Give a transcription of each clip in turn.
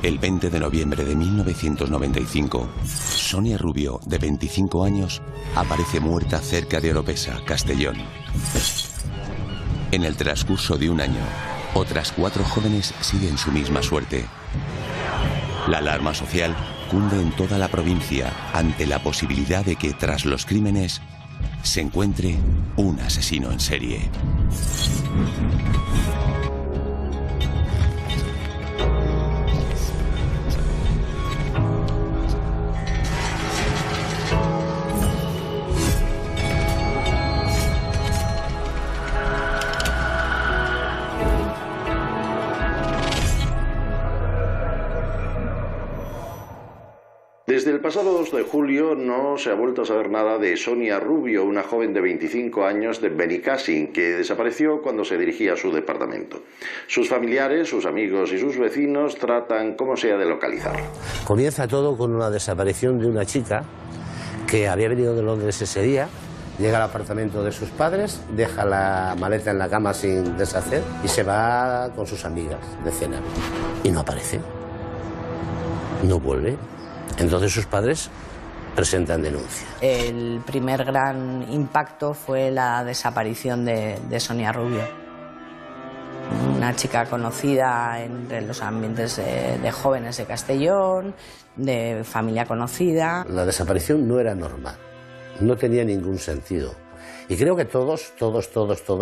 El 20 de noviembre de 1995, Sonia Rubio, de 25 años, aparece muerta cerca de Oropesa, Castellón. En el transcurso de un año, otras 4 jóvenes siguen su misma suerte. La alarma social cunde en toda la provincia ante la posibilidad de que tras los crímenes se encuentre un asesino en serie. Desde el pasado 2 de julio no se ha vuelto a saber nada de Sonia Rubio, una joven de 25 años de Benicàssim que desapareció cuando se dirigía a su departamento. Sus familiares, sus amigos y sus vecinos tratan como sea de localizarla. Comienza todo con una desaparición de una chica que había venido de Londres ese día, llega al apartamento de sus padres, deja la maleta en la cama sin deshacer y se va con sus amigas de cena. Y no aparece, no vuelve. Entonces sus padres presentan denuncia. El primer gran impacto fue la desaparición de Sonia Rubio. Una chica conocida entre los ambientes de jóvenes de Castellón, de familia conocida. La desaparición no era normal, no tenía ningún sentido. Y creo que todos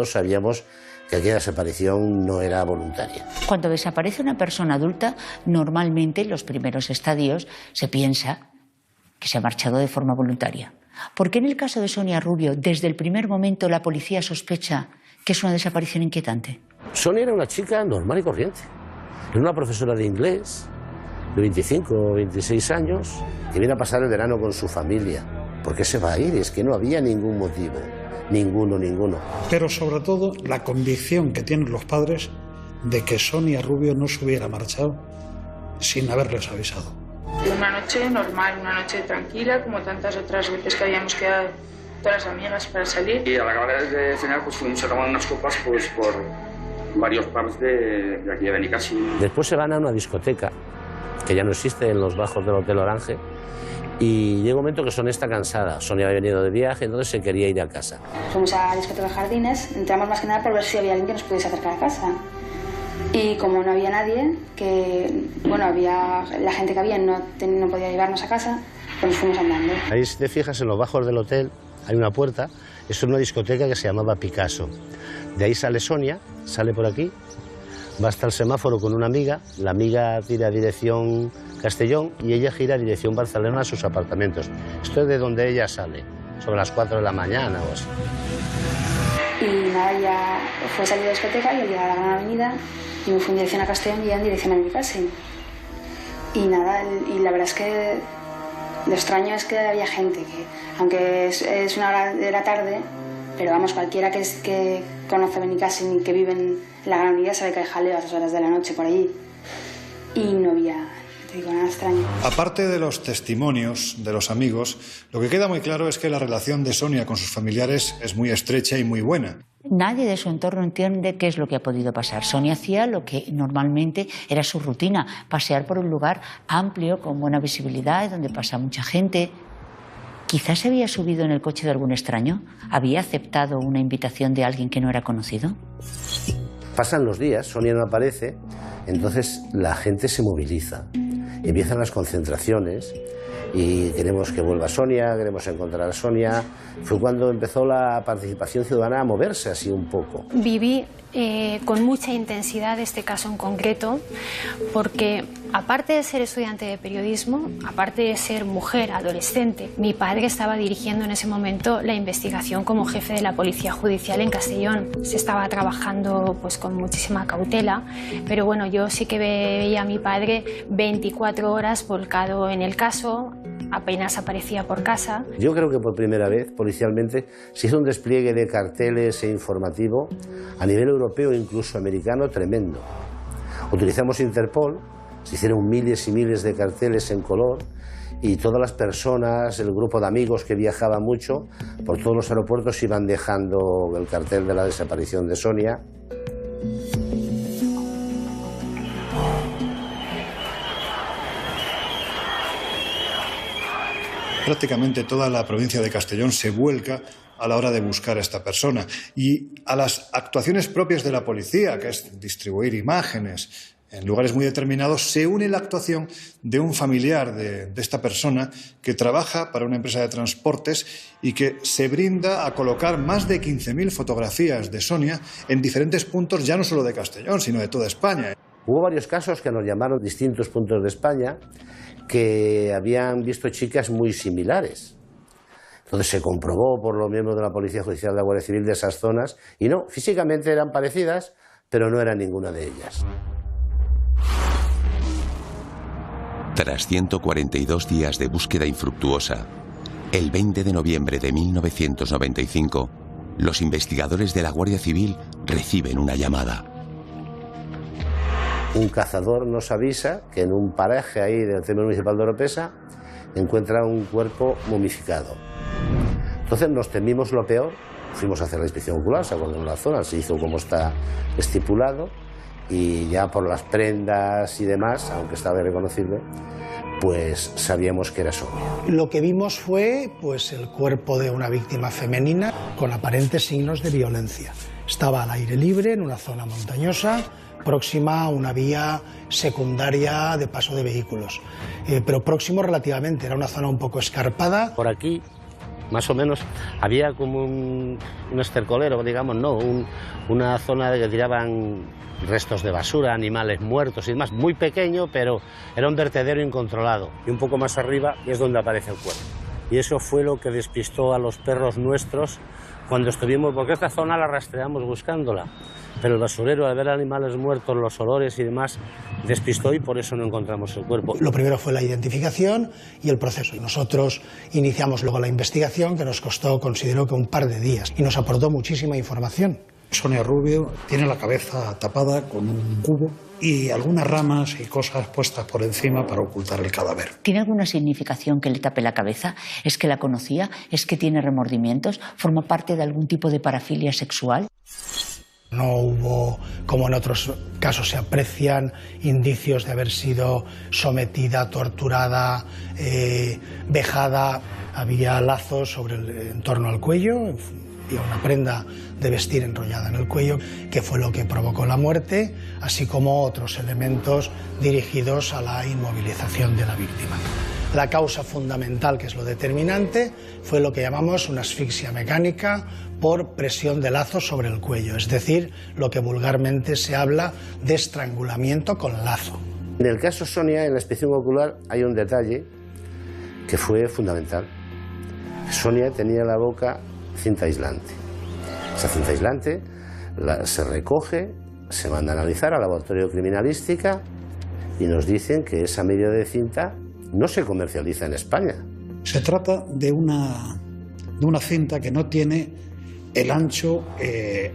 sabíamos que aquella desaparición no era voluntaria. Cuando desaparece una persona adulta, normalmente en los primeros estadios se piensa que se ha marchado de forma voluntaria. ¿Por qué en el caso de Sonia Rubio, desde el primer momento, la policía sospecha que es una desaparición inquietante? Sonia era una chica normal y corriente. Era una profesora de inglés, de 25 o 26 años, que viene a pasar el verano con su familia. ¿Por qué se va a ir? Es que no había ningún motivo. Ninguno. Pero sobre todo la convicción que tienen los padres de que Sonia Rubio no se hubiera marchado sin haberles avisado. Una noche normal, una noche tranquila, como tantas otras veces que habíamos quedado todas las amigas para salir. Y al acabar de cenar pues fuimos a tomar unas copas pues por varios pubs de aquí de Benicàssim. Después se van a una discoteca que ya no existe en los bajos del Hotel Orange. Y llega un momento que Sonia está cansada. Sonia había venido de viaje, entonces se quería ir a casa. Fuimos a la discoteca Jardines, entramos más que nada por ver si había alguien que nos pudiese acercar a casa. Y como no había nadie, había la gente que había no podía llevarnos a casa, pues nos fuimos andando. Ahí, si te fijas, en los bajos del hotel hay una puerta. Es una discoteca que se llamaba Picasso. De ahí sale Sonia, sale por aquí, va hasta el semáforo con una amiga. La amiga tira dirección Castellón y ella gira dirección Barcelona a sus apartamentos. Esto es de donde ella sale, sobre las 4 de la mañana o así. Y nada, ya fue salir de la discoteca y al llegar a la Gran Avenida, yo me fui en dirección a Castellón y ella en dirección a Benicàssim. Y nada, y la verdad es que lo extraño es que había gente que, aunque es una hora de la tarde, pero vamos, cualquiera que conoce Benicàssim y que vive en la Gran Avenida sabe que hay jaleo a esas horas de la noche por allí. Y no había... nada extraño. Aparte de los testimonios de los amigos, lo que queda muy claro es que la relación de Sonia con sus familiares es muy estrecha y muy buena. Nadie de su entorno entiende qué es lo que ha podido pasar. Sonia hacía lo que normalmente era su rutina, pasear por un lugar amplio, con buena visibilidad, donde pasa mucha gente. Quizás se había subido en el coche de algún extraño, había aceptado una invitación de alguien que no era conocido. Pasan los días, Sonia no aparece, entonces la gente se moviliza. Empiezan las concentraciones y queremos que vuelva Sonia, queremos encontrar a Sonia. Fue cuando empezó la participación ciudadana a moverse así un poco. Viví con mucha intensidad este caso en concreto porque, aparte de ser estudiante de periodismo, aparte de ser mujer, adolescente, mi padre estaba dirigiendo en ese momento la investigación como jefe de la Policía Judicial en Castellón. Se estaba trabajando pues con muchísima cautela, pero bueno, yo sí que veía a mi padre 24 horas volcado en el caso, apenas aparecía por casa. Yo creo que por primera vez, policialmente, se hizo un despliegue de carteles e informativo a nivel europeo e incluso americano tremendo. Utilizamos Interpol, se hicieron miles y miles de carteles en color y todas las personas, el grupo de amigos que viajaba mucho, por todos los aeropuertos iban dejando el cartel de la desaparición de Sonia. Prácticamente toda la provincia de Castellón se vuelca a la hora de buscar a esta persona. Y a las actuaciones propias de la policía, que es distribuir imágenes en lugares muy determinados, se une la actuación de un familiar de esta persona que trabaja para una empresa de transportes y que se brinda a colocar más de 15.000 fotografías de Sonia en diferentes puntos, ya no solo de Castellón, sino de toda España. Hubo varios casos que nos llamaron distintos puntos de España que habían visto chicas muy similares. Entonces se comprobó por los miembros de la Policía Judicial de la Guardia Civil de esas zonas y no, físicamente eran parecidas, pero no era ninguna de ellas. Tras 142 días de búsqueda infructuosa, el 20 de noviembre de 1995, los investigadores de la Guardia Civil reciben una llamada. Un cazador nos avisa que en un paraje ahí del Centro Municipal de Oropesa encuentra un cuerpo momificado. Entonces nos temimos lo peor, fuimos a hacer la inspección ocular, se acordó en la zona, se hizo como está estipulado y ya por las prendas y demás, aunque estaba irreconocible, pues sabíamos que era Sonia. Lo que vimos fue pues el cuerpo de una víctima femenina con aparentes signos de violencia. Estaba al aire libre en una zona montañosa, próxima a una vía secundaria de paso de vehículos, pero próximo relativamente, era una zona un poco escarpada. Por aquí, más o menos, había como un estercolero, digamos, no, una zona de que tiraban restos de basura, animales muertos y demás, muy pequeño, pero era un vertedero incontrolado. Y un poco más arriba es donde aparece el cuerpo. Y eso fue lo que despistó a los perros nuestros cuando estuvimos, porque esta zona la rastreamos buscándola, pero el basurero, al ver animales muertos, los olores y demás, despistó y por eso no encontramos el cuerpo. Lo primero fue la identificación y el proceso. Nosotros iniciamos luego la investigación, que nos costó, considero que un par de días, y nos aportó muchísima información. Sonia Rubio tiene la cabeza tapada con un cubo y algunas ramas y cosas puestas por encima para ocultar el cadáver. ¿Tiene alguna significación que le tape la cabeza? ¿Es que la conocía? ¿Es que tiene remordimientos? ¿Forma parte de algún tipo de parafilia sexual? No hubo, como en otros casos se aprecian, indicios de haber sido sometida, torturada, vejada. Había lazos en torno al cuello y una prenda de vestir enrollada en el cuello, que fue lo que provocó la muerte, así como otros elementos dirigidos a la inmovilización de la víctima. La causa fundamental, que es lo determinante, fue lo que llamamos una asfixia mecánica por presión de lazos sobre el cuello, es decir, lo que vulgarmente se habla de estrangulamiento con lazo. En el caso Sonia, en la inspección ocular, hay un detalle que fue fundamental. Sonia tenía la boca cinta aislante. Esa cinta aislante se recoge, se manda a analizar al laboratorio de criminalística y nos dicen que esa medida de cinta no se comercializa en España. Se trata de una cinta que no tiene el ancho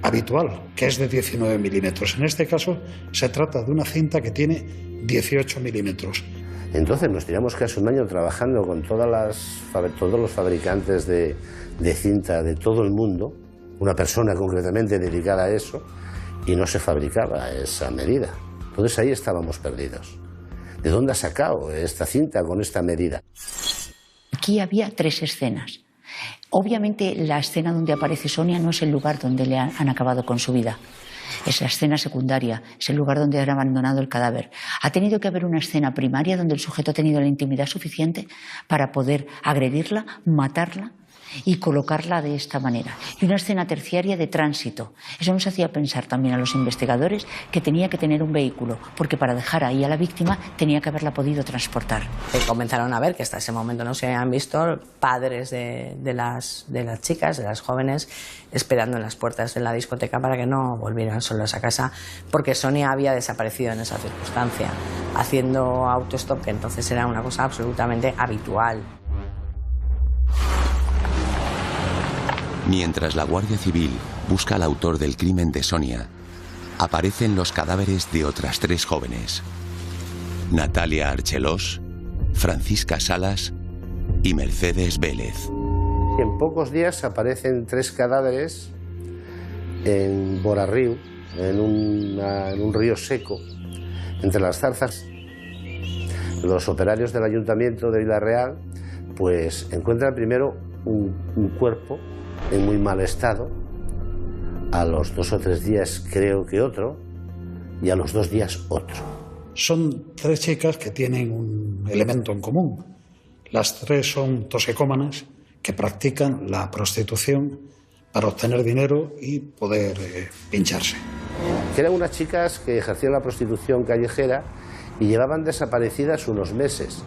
habitual, que es de 19 milímetros. En este caso se trata de una cinta que tiene 18 milímetros. Entonces nos tiramos casi un año trabajando con todos los fabricantes de cinta de todo el mundo, una persona concretamente dedicada a eso, y no se fabricaba esa medida. Entonces ahí estábamos perdidos. ¿De dónde ha sacado esta cinta con esta medida? Aquí había 3 escenas. Obviamente la escena donde aparece Sonia no es el lugar donde le han acabado con su vida. Es la escena secundaria, es el lugar donde han abandonado el cadáver. Ha tenido que haber una escena primaria donde el sujeto ha tenido la intimidad suficiente para poder agredirla, matarla y colocarla de esta manera. Y una escena terciaria de tránsito. Eso nos hacía pensar también a los investigadores que tenía que tener un vehículo, porque para dejar ahí a la víctima tenía que haberla podido transportar. Comenzaron a ver que hasta ese momento no se habían visto padres de las chicas, de las jóvenes, esperando en las puertas de la discoteca para que no volvieran solos a casa, porque Sonia había desaparecido en esa circunstancia, haciendo autostop, que entonces era una cosa absolutamente habitual. Mientras la Guardia Civil busca al autor del crimen de Sonia, aparecen los cadáveres de otras 3 jóvenes: Natalia Archelós, Francisca Salas y Mercedes Vélez. En pocos días aparecen 3 cadáveres en Borarriu, en un río seco, entre las zarzas. Los operarios del Ayuntamiento de Vila Real pues encuentra primero un cuerpo en muy mal estado, a los 2 o 3 días creo que otro, y a los 2 días otro. Son 3 chicas que tienen un elemento en común. Las 3 son toxicómanas que practican la prostitución para obtener dinero y poder pincharse. Que eran unas chicas que ejercían la prostitución callejera y llevaban desaparecidas unos meses,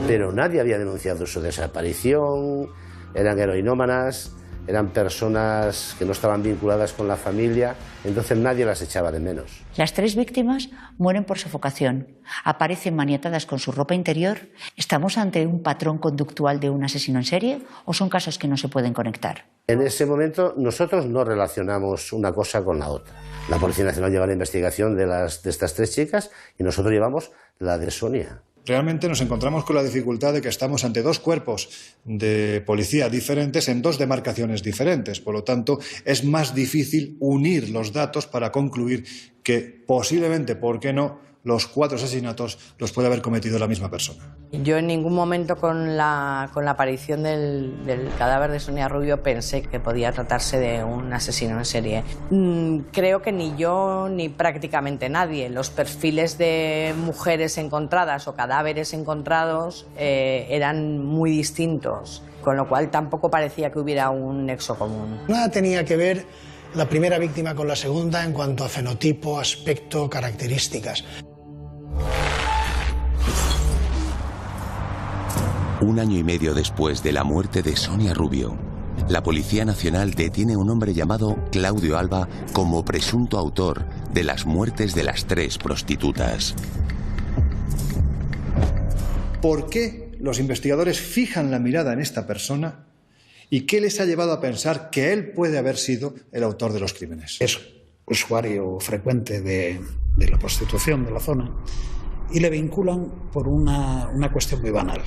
pero nadie había denunciado su desaparición, eran heroinómanas, eran personas que no estaban vinculadas con la familia, entonces nadie las echaba de menos. Las 3 víctimas mueren por sofocación, aparecen maniatadas con su ropa interior. ¿Estamos ante un patrón conductual de un asesino en serie o son casos que no se pueden conectar? En ese momento nosotros no relacionamos una cosa con la otra. La Policía Nacional lleva la investigación de estas 3 chicas y nosotros llevamos la de Sonia. Realmente nos encontramos con la dificultad de que estamos ante 2 cuerpos de policía diferentes en 2 demarcaciones diferentes. Por lo tanto, es más difícil unir los datos para concluir que posiblemente, ¿por qué no?, los 4 asesinatos los puede haber cometido la misma persona. Yo en ningún momento con la aparición del cadáver de Sonia Rubio pensé que podía tratarse de un asesino en serie. Creo que ni yo ni prácticamente nadie. Los perfiles de mujeres encontradas o cadáveres encontrados eran muy distintos, con lo cual tampoco parecía que hubiera un nexo común. Nada tenía que ver la primera víctima con la segunda en cuanto a fenotipo, aspecto, características. 1 año y medio después de la muerte de Sonia Rubio, la Policía Nacional detiene a un hombre llamado Claudio Alba como presunto autor de las muertes de las 3 prostitutas. ¿Por qué los investigadores fijan la mirada en esta persona y qué les ha llevado a pensar que él puede haber sido el autor de los crímenes? Es usuario frecuente de la prostitución de la zona y le vinculan por una cuestión muy banal.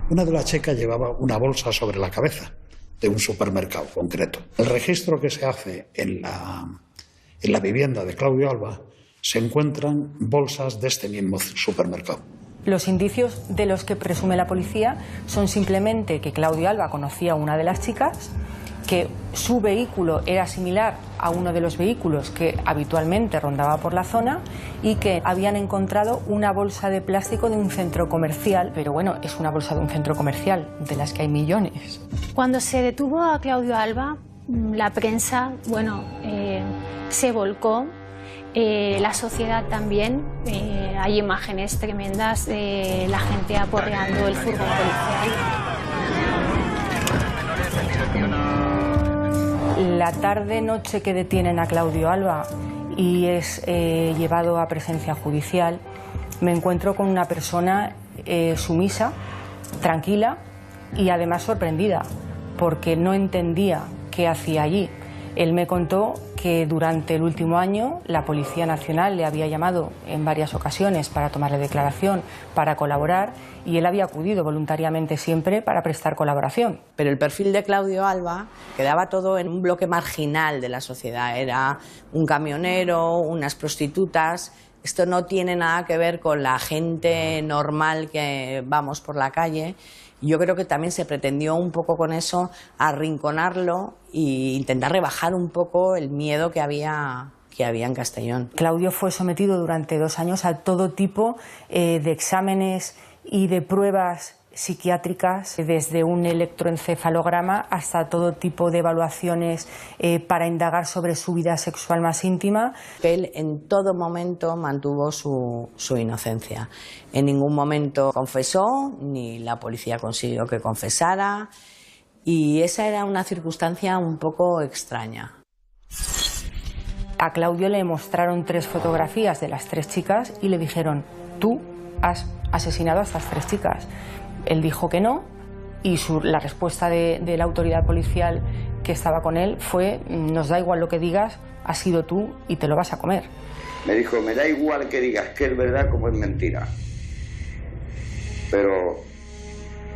Una de las chicas llevaba una bolsa sobre la cabeza de un supermercado concreto. El registro que se hace en la vivienda de Claudio Alba se encuentran bolsas de este mismo supermercado. Los indicios de los que presume la policía son simplemente que Claudio Alba conocía a una de las chicas, que su vehículo era similar a uno de los vehículos que habitualmente rondaba por la zona y que habían encontrado una bolsa de plástico de un centro comercial. Pero bueno, es una bolsa de un centro comercial, de las que hay millones. Cuando se detuvo a Claudio Alba, la prensa, se volcó. La sociedad también, hay imágenes tremendas de la gente aporreando el furgón policial. La tarde-noche que detienen a Claudio Alba y es llevado a presencia judicial, me encuentro con una persona sumisa, tranquila y además sorprendida, porque no entendía qué hacía allí. Él me contó que durante el último año la Policía Nacional le había llamado en varias ocasiones para tomarle declaración, para colaborar, y él había acudido voluntariamente siempre para prestar colaboración. Pero el perfil de Claudio Alba quedaba todo en un bloque marginal de la sociedad. Era un camionero, unas prostitutas. Esto no tiene nada que ver con la gente normal que vamos por la calle. Yo creo que también se pretendió un poco con eso arrinconarlo e intentar rebajar un poco el miedo que había en Castellón. Claudio fue sometido durante 2 años a todo tipo de exámenes y de pruebas psiquiátricas, desde un electroencefalograma hasta todo tipo de evaluaciones para indagar sobre su vida sexual más íntima. Él en todo momento mantuvo su inocencia. En ningún momento confesó, ni la policía consiguió que confesara, y esa era una circunstancia un poco extraña. A Claudio le mostraron 3 fotografías de las 3 chicas y le dijeron: tú has asesinado a estas 3 chicas. Él dijo que no y la respuesta de la autoridad policial que estaba con él fue: nos da igual lo que digas, has sido tú y te lo vas a comer. Me dijo: me da igual que digas que es verdad como es mentira, pero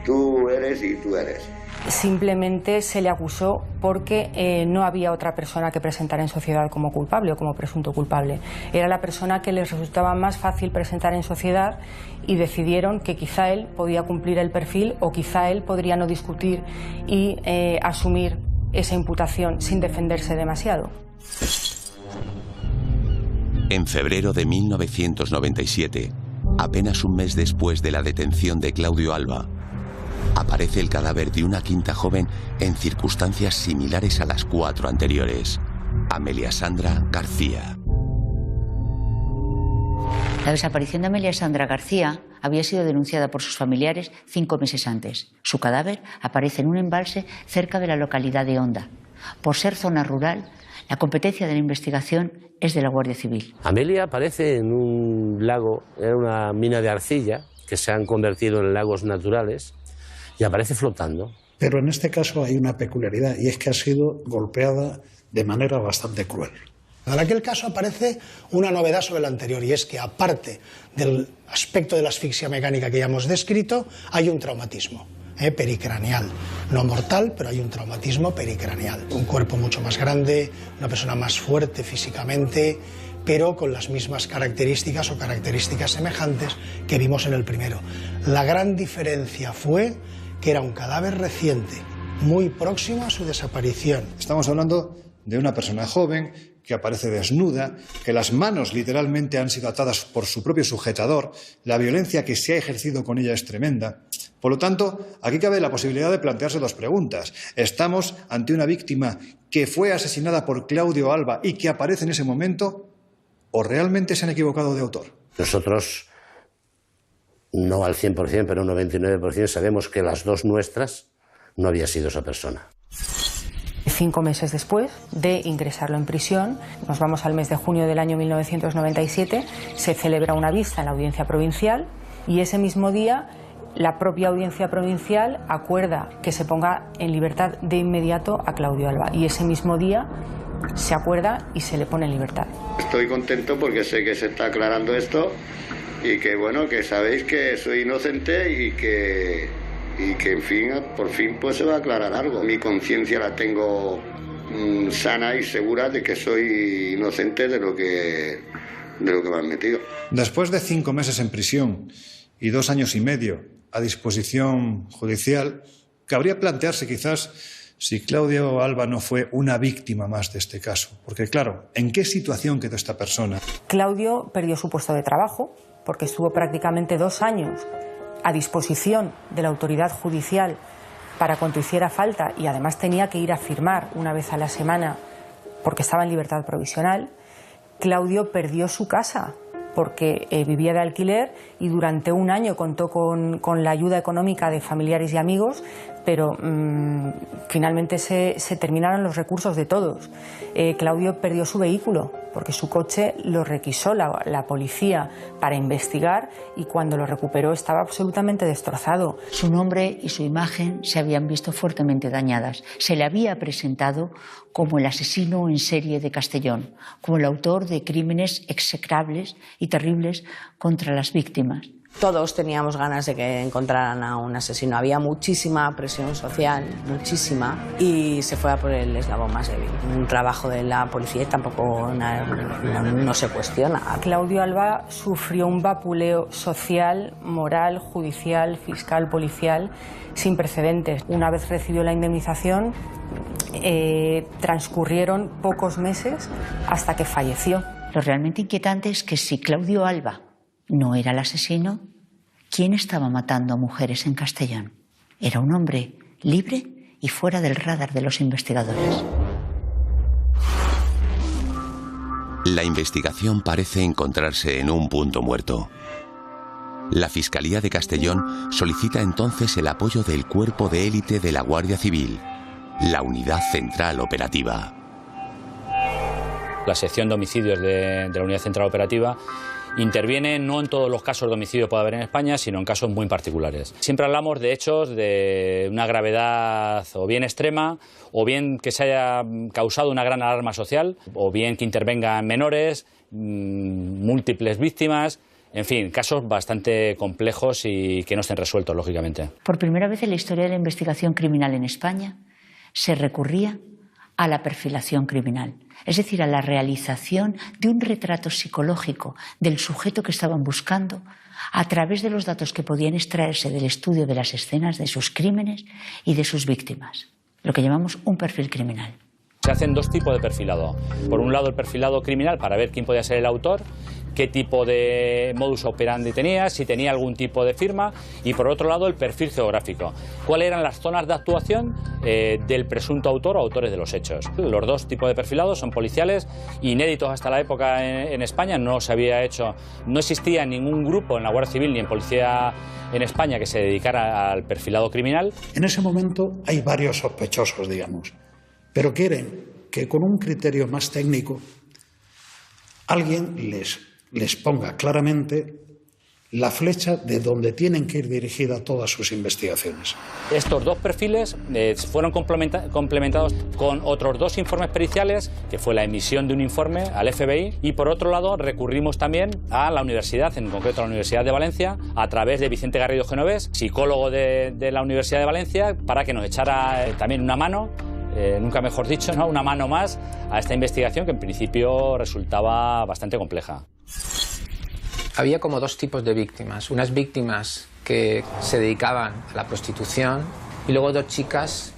tú eres y tú eres. simplemente se le acusó porque no había otra persona que presentara en sociedad como culpable o como presunto culpable. Era la persona que les resultaba más fácil presentar en sociedad y decidieron que quizá él podía cumplir el perfil o quizá él podría no discutir y asumir esa imputación sin defenderse demasiado. En febrero de 1997, apenas un mes después de la detención de Claudio Alba, aparece el cadáver de una quinta joven en circunstancias similares a las 4 anteriores, Amelia Sandra García. La desaparición de Amelia Sandra García había sido denunciada por sus familiares 5 meses antes. Su cadáver aparece en un embalse cerca de la localidad de Honda. Por ser zona rural, la competencia de la investigación es de la Guardia Civil. Amelia aparece en un lago, era una mina de arcilla que se han convertido en lagos naturales y aparece flotando. Pero en este caso hay una peculiaridad y es que ha sido golpeada de manera bastante cruel. En aquel caso aparece una novedad sobre el anterior y es que aparte del aspecto de la asfixia mecánica que ya hemos descrito, hay un traumatismo pericraneal. No mortal, pero hay un traumatismo pericraneal. Un cuerpo mucho más grande, una persona más fuerte físicamente, pero con las mismas características o características semejantes que vimos en el primero. La gran diferencia fue que era un cadáver reciente, muy próximo a su desaparición. Estamos hablando de una persona joven que aparece desnuda, que las manos literalmente han sido atadas por su propio sujetador, la violencia que se ha ejercido con ella es tremenda. Por lo tanto, aquí cabe la posibilidad de plantearse 2 preguntas. ¿Estamos ante una víctima que fue asesinada por Claudio Alba y que aparece en ese momento, o realmente se han equivocado de autor? Nosotros, no al 100%, pero un 99%, sabemos que las 2 nuestras no había sido esa persona. 5 meses después de ingresarlo en prisión, nos vamos al mes de junio del año 1997, se celebra una vista en la Audiencia Provincial y ese mismo día la propia Audiencia Provincial acuerda que se ponga en libertad de inmediato a Claudio Alba y ese mismo día se acuerda y se le pone en libertad. Estoy contento porque sé que se está aclarando esto y que bueno, que sabéis que soy inocente y que en fin, por fin pues se va a aclarar algo. Mi conciencia la tengo sana y segura de que soy inocente de lo que me han metido. Después de 5 meses en prisión y 2 años y medio a disposición judicial, cabría plantearse quizás si Claudio Alba no fue una víctima más de este caso. Porque claro, ¿en qué situación quedó esta persona? Claudio perdió su puesto de trabajo porque estuvo prácticamente 2 años a disposición de la autoridad judicial para cuanto hiciera falta y además tenía que ir a firmar una vez a la semana porque estaba en libertad provisional. Claudio perdió su casa porque vivía de alquiler y durante 1 año contó con la ayuda económica de familiares y amigos, pero finalmente se terminaron los recursos de todos. Claudio perdió su vehículo porque su coche lo requisó la policía para investigar y cuando lo recuperó estaba absolutamente destrozado. Su nombre y su imagen se habían visto fuertemente dañadas. Se le había presentado como el asesino en serie de Castellón, como el autor de crímenes execrables y terribles contra las víctimas. Todos teníamos ganas de que encontraran a un asesino. Había muchísima presión social, muchísima, y se fue a por el eslabón más débil. Un trabajo de la policía tampoco no se cuestiona. Claudio Alba sufrió un vapuleo social, moral, judicial, fiscal, policial, sin precedentes. Una vez recibió la indemnización, transcurrieron pocos meses hasta que falleció. Lo realmente inquietante es que si Claudio Alba no era el asesino, ¿quién estaba matando a mujeres en Castellón? Era un hombre libre y fuera del radar de los investigadores. La investigación parece encontrarse en un punto muerto. La Fiscalía de Castellón solicita entonces el apoyo del cuerpo de élite de la Guardia Civil, la Unidad Central Operativa. La sección de homicidios de la Unidad Central Operativa interviene no en todos los casos de homicidio que puede haber en España, sino en casos muy particulares. Siempre hablamos de hechos de una gravedad o bien extrema, o bien que se haya causado una gran alarma social, o bien que intervengan menores, múltiples víctimas. En fin, casos bastante complejos y que no estén resueltos, lógicamente. Por primera vez en la historia de la investigación criminal en España se recurría a la perfilación criminal, es decir, a la realización de un retrato psicológico del sujeto que estaban buscando a través de los datos que podían extraerse del estudio de las escenas de sus crímenes y de sus víctimas, lo que llamamos un perfil criminal. Se hacen dos tipos de perfilado. Por un lado, el perfilado criminal para ver quién podía ser el autor, qué tipo de modus operandi tenía, si tenía algún tipo de firma, y por otro lado el perfil geográfico. ¿Cuáles eran las zonas de actuación del presunto autor o autores de los hechos? Los dos tipos de perfilados son policiales, inéditos hasta la época en España. No se había hecho, no existía ningún grupo en la Guardia Civil ni en Policía en España que se dedicara al perfilado criminal. En ese momento hay varios sospechosos, digamos, pero quieren que con un criterio más técnico alguien les ponga claramente la flecha de donde tienen que ir dirigidas todas sus investigaciones. Estos dos perfiles fueron complementados con otros dos informes periciales, que fue la emisión de un informe al FBI, y por otro lado recurrimos también a la universidad, en concreto a la Universidad de Valencia, a través de Vicente Garrido Genovés, psicólogo de la Universidad de Valencia, para que nos echara también una mano, nunca mejor dicho, ¿no?, una mano más a esta investigación que en principio resultaba bastante compleja. Había como dos tipos de víctimas. Unas víctimas que se dedicaban a la prostitución y luego dos chicas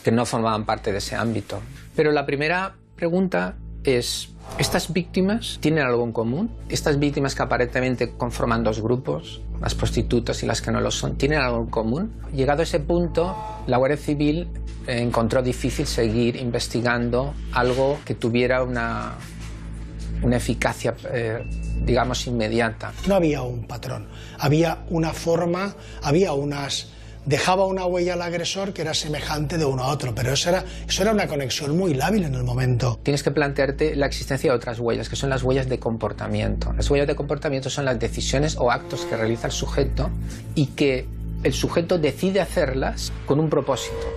que no formaban parte de ese ámbito. Pero la primera pregunta es, ¿estas víctimas tienen algo en común? ¿Estas víctimas que aparentemente conforman dos grupos, las prostitutas y las que no lo son, tienen algo en común? Llegado a ese punto, la Guardia Civil encontró difícil seguir investigando algo que tuviera una eficacia, digamos, inmediata. No había un patrón, había una forma, había unas... Dejaba una huella al agresor que era semejante de uno a otro, pero eso era una conexión muy lábil en el momento. Tienes que plantearte la existencia de otras huellas, que son las huellas de comportamiento. Las huellas de comportamiento son las decisiones o actos que realiza el sujeto y que el sujeto decide hacerlas con un propósito.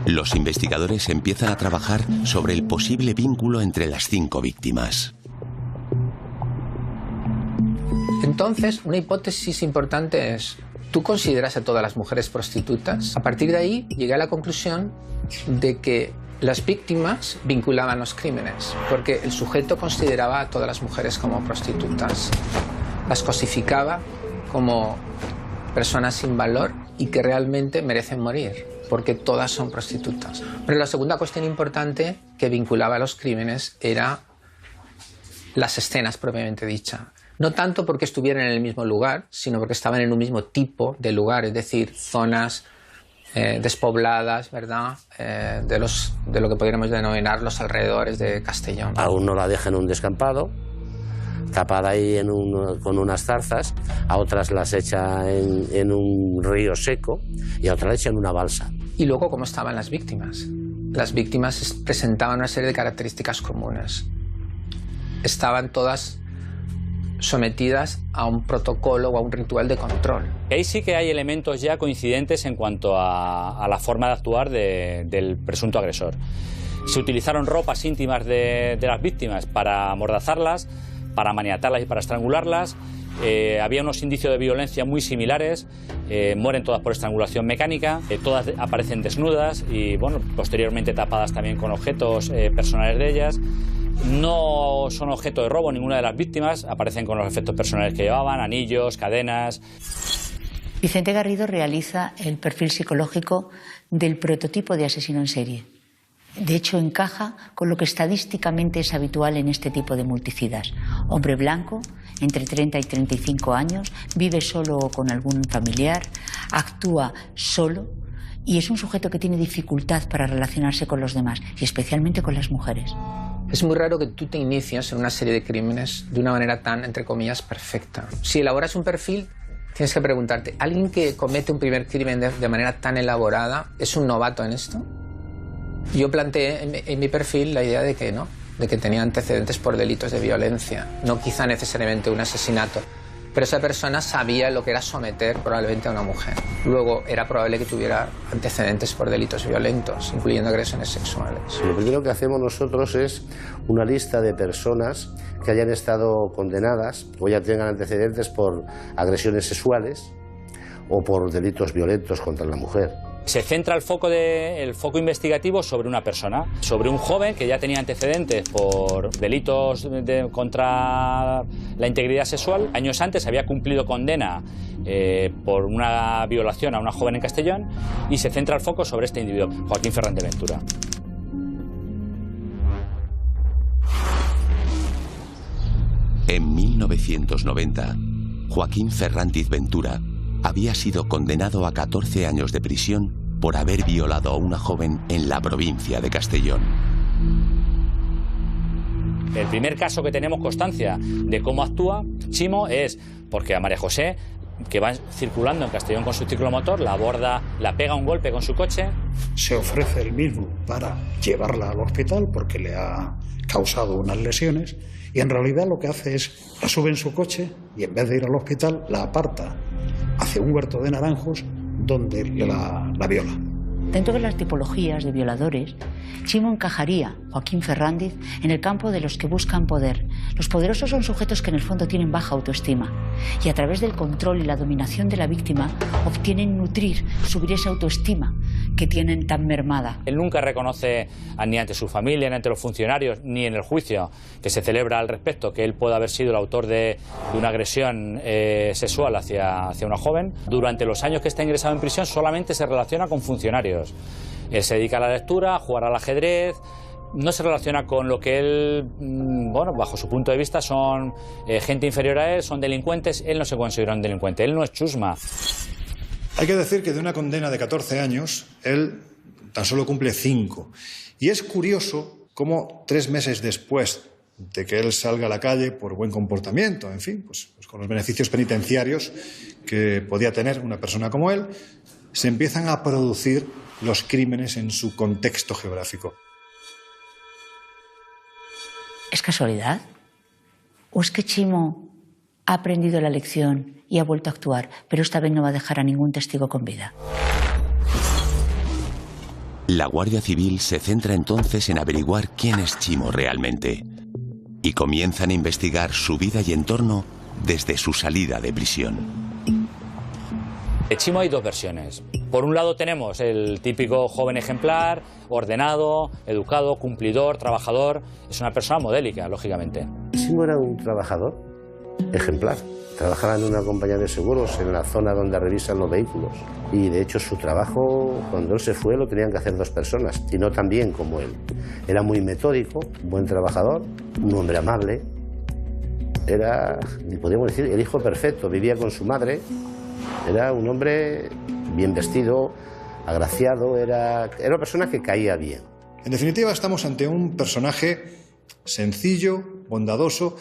Los investigadores empiezan a trabajar sobre el posible vínculo entre las 5 víctimas. Entonces, una hipótesis importante es, ¿tú consideras a todas las mujeres prostitutas? A partir de ahí, llegué a la conclusión de que las víctimas vinculaban los crímenes, porque el sujeto consideraba a todas las mujeres como prostitutas, las cosificaba como personas sin valor y que realmente merecen morir, porque todas son prostitutas. Pero la segunda cuestión importante que vinculaba a los crímenes era las escenas propiamente dichas. No tanto porque estuvieran en el mismo lugar, sino porque estaban en un mismo tipo de lugar, es decir, zonas despobladas, ¿verdad?, de lo que podríamos denominar los alrededores de Castellón. A uno la deja en un descampado, tapada ahí con unas zarzas, a otras las echa en un río seco y a otras las echa en una balsa. Y luego, ¿cómo estaban las víctimas? Las víctimas presentaban una serie de características comunes. Estaban todas sometidas a un protocolo o a un ritual de control. Ahí sí que hay elementos ya coincidentes en cuanto a la forma de actuar del presunto agresor. Se utilizaron ropas íntimas de las víctimas para amordazarlas, para maniatarlas y para estrangularlas. Había unos indicios de violencia muy similares. Mueren todas por estrangulación mecánica, todas aparecen desnudas y, bueno, posteriormente tapadas también con objetos personales de ellas. No son objeto de robo ninguna de las víctimas, aparecen con los efectos personales que llevaban, anillos, cadenas. Vicente Garrido realiza el perfil psicológico del prototipo de asesino en serie. De hecho, encaja con lo que estadísticamente es habitual en este tipo de multicidas. Hombre blanco, entre 30 y 35 años, vive solo o con algún familiar, actúa solo y es un sujeto que tiene dificultad para relacionarse con los demás y especialmente con las mujeres. Es muy raro que tú te inicies en una serie de crímenes de una manera tan, entre comillas, perfecta. Si elaboras un perfil, tienes que preguntarte, ¿alguien que comete un primer crimen de manera tan elaborada es un novato en esto? Yo planteé en mi perfil la idea de que no, de que tenía antecedentes por delitos de violencia, no quizá necesariamente un asesinato, pero esa persona sabía lo que era someter probablemente a una mujer. Luego era probable que tuviera antecedentes por delitos violentos, incluyendo agresiones sexuales. Lo primero que hacemos nosotros es una lista de personas que hayan estado condenadas o ya tengan antecedentes por agresiones sexuales o por delitos violentos contra la mujer. Se centra el foco investigativo sobre una persona, sobre un joven que ya tenía antecedentes por delitos contra la integridad sexual. Años antes había cumplido condena por una violación a una joven en Castellón, y se centra el foco sobre este individuo, Joaquín Ferrandiz Ventura. En 1990, Joaquín Ferrandiz Ventura había sido condenado a 14 años de prisión por haber violado a una joven en la provincia de Castellón. El primer caso que tenemos constancia de cómo actúa Chimo es porque a María José, que va circulando en Castellón con su ciclomotor, la aborda, la pega un golpe con su coche. Se ofrece él mismo para llevarla al hospital porque le ha causado unas lesiones, y en realidad lo que hace es la sube en su coche y en vez de ir al hospital la aparta hacia un huerto de naranjos donde la viola. Dentro de las tipologías de violadores, Chimo encajaría, Joaquín Ferrandiz, en el campo de los que buscan poder. Los poderosos son sujetos que en el fondo tienen baja autoestima y a través del control y la dominación de la víctima obtienen nutrir, subir esa autoestima que tienen tan mermada. Él nunca reconoce ni ante su familia, ni ante los funcionarios, ni en el juicio que se celebra al respecto, que él pueda haber sido el autor de una agresión sexual hacia una joven. Durante los años que está ingresado en prisión solamente se relaciona con funcionarios. Él se dedica a la lectura, a jugar al ajedrez, no se relaciona con lo que él, bueno, bajo su punto de vista son gente inferior a él, son delincuentes. Él no se considera un delincuente, él no es chusma. Hay que decir que de una condena de 14 años, él tan solo cumple 5. Y es curioso cómo 3 meses después de que él salga a la calle por buen comportamiento, en fin, pues con los beneficios penitenciarios que podía tener una persona como él, se empiezan a producir los crímenes en su contexto geográfico. ¿Es casualidad? ¿O es que Chimo ha aprendido la lección y ha vuelto a actuar, pero esta vez no va a dejar a ningún testigo con vida? La Guardia Civil se centra entonces en averiguar quién es Chimo realmente y comienzan a investigar su vida y entorno desde su salida de prisión. De Chimo hay 2 versiones. Por un lado tenemos el típico joven ejemplar, ordenado, educado, cumplidor, trabajador. Es una persona modélica, lógicamente. Chimo era un trabajador ejemplar. Trabajaba en una compañía de seguros en la zona donde revisan los vehículos. Y de hecho su trabajo, cuando él se fue, lo tenían que hacer 2 personas, y no tan bien como él. Era muy metódico, buen trabajador, un hombre amable. Era, podríamos decir, el hijo perfecto. Vivía con su madre. Era un hombre bien vestido, agraciado, era una persona que caía bien. En definitiva, estamos ante un personaje sencillo, bondadoso,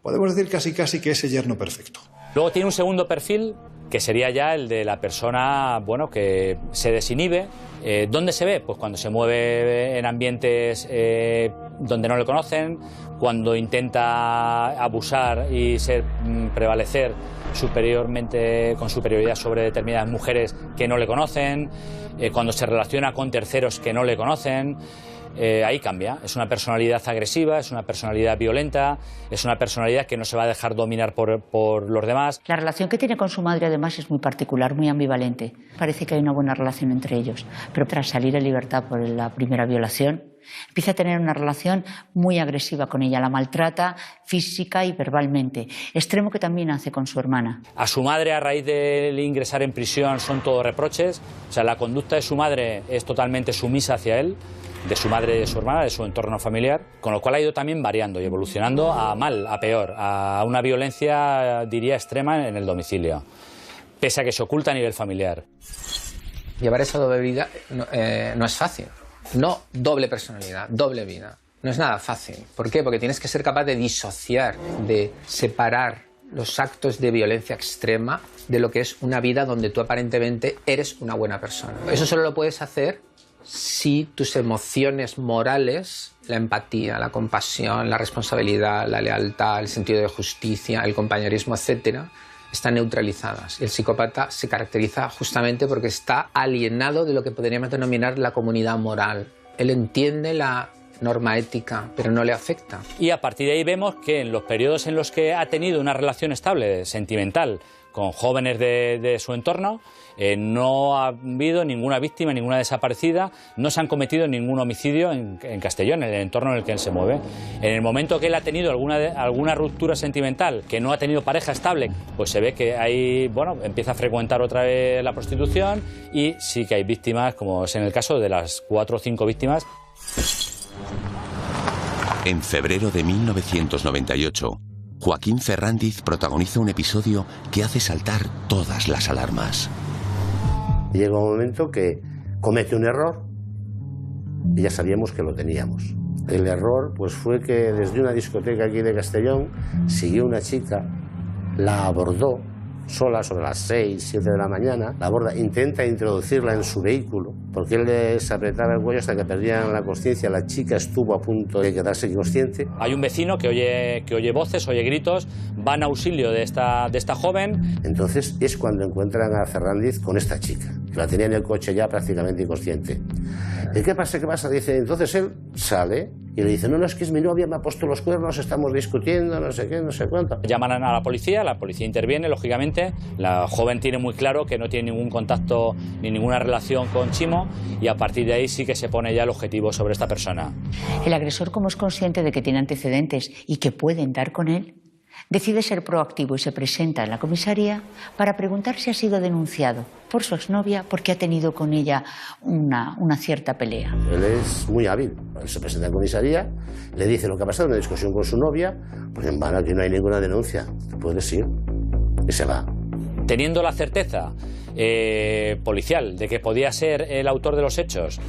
podemos decir casi que ese yerno perfecto. Luego tiene un segundo perfil, que sería ya el de la persona, bueno, que se desinhibe. ¿Dónde se ve? Pues cuando se mueve en ambientes donde no le conocen, cuando intenta abusar y prevalecer superiormente, con superioridad sobre determinadas mujeres que no le conocen, cuando se relaciona con terceros que no le conocen. Ahí cambia. Es una personalidad agresiva, es una personalidad violenta, es una personalidad que no se va a dejar dominar por los demás. La relación que tiene con su madre además es muy particular, muy ambivalente. Parece que hay una buena relación entre ellos, pero tras salir en libertad por la primera violación, empieza a tener una relación muy agresiva con ella, la maltrata física y verbalmente, extremo que también hace con su hermana. A su madre, a raíz de ingresar en prisión, son todo reproches. O sea, la conducta de su madre es totalmente sumisa hacia él, de su madre y de su hermana, de su entorno familiar, con lo cual ha ido también variando y evolucionando a mal, a peor, a una violencia, diría, extrema en el domicilio, pese a que se oculta a nivel familiar. Llevar esa doble vida no es fácil. No doble personalidad, doble vida. No es nada fácil. ¿Por qué? Porque tienes que ser capaz de disociar, de separar los actos de violencia extrema de lo que es una vida donde tú aparentemente eres una buena persona. Eso solo lo puedes hacer si tus emociones morales, la empatía, la compasión, la responsabilidad, la lealtad, el sentido de justicia, el compañerismo, etcétera, están neutralizadas. El psicópata se caracteriza justamente porque está alienado de lo que podríamos denominar la comunidad moral. Él entiende la norma ética, pero no le afecta. Y a partir de ahí vemos que en los periodos en los que ha tenido una relación estable, sentimental, con jóvenes de su entorno, no ha habido ninguna víctima, ninguna desaparecida, no se han cometido ningún homicidio en Castellón, en el entorno en el que él se mueve. En el momento que él ha tenido alguna ruptura sentimental, que no ha tenido pareja estable, pues se ve que ahí, bueno, empieza a frecuentar otra vez la prostitución y sí que hay víctimas, como es en el caso de las 4 o 5 víctimas. En febrero de 1998, Joaquín Ferrandiz protagoniza un episodio que hace saltar todas las alarmas. Llega un momento que comete un error y ya sabíamos que lo teníamos. El error pues fue que desde una discoteca aquí de Castellón siguió una chica, la abordó sola sobre las 6, 7 de la mañana, la aborda, intenta introducirla en su vehículo, porque él les apretaba el cuello hasta que perdían la consciencia. La chica estuvo a punto de quedarse inconsciente. Hay un vecino que oye voces, oye gritos, va en auxilio de esta joven. Entonces es cuando encuentran a Ferrandiz con esta chica, que la tenía en el coche ya prácticamente inconsciente. ¿Y qué pasa? ¿Qué pasa? Dice, entonces él sale y le dice, no, es que es mi novia, me ha puesto los cuernos, estamos discutiendo, no sé qué, no sé cuánto. Llaman a la policía interviene, lógicamente. La joven tiene muy claro que no tiene ningún contacto ni ninguna relación con Chimo y a partir de ahí sí que se pone ya el objetivo sobre esta persona. El agresor, como es consciente de que tiene antecedentes y que pueden dar con él, decide ser proactivo y se presenta en la comisaría para preguntar si ha sido denunciado por su exnovia porque ha tenido con ella una cierta pelea. Él es muy hábil. Él se presenta en comisaría, le dice lo que ha pasado, una discusión con su novia, pues en vano, aquí no hay ninguna denuncia, puedes ir, y se va. Teniendo la certeza policial de que podía ser el autor de los hechos,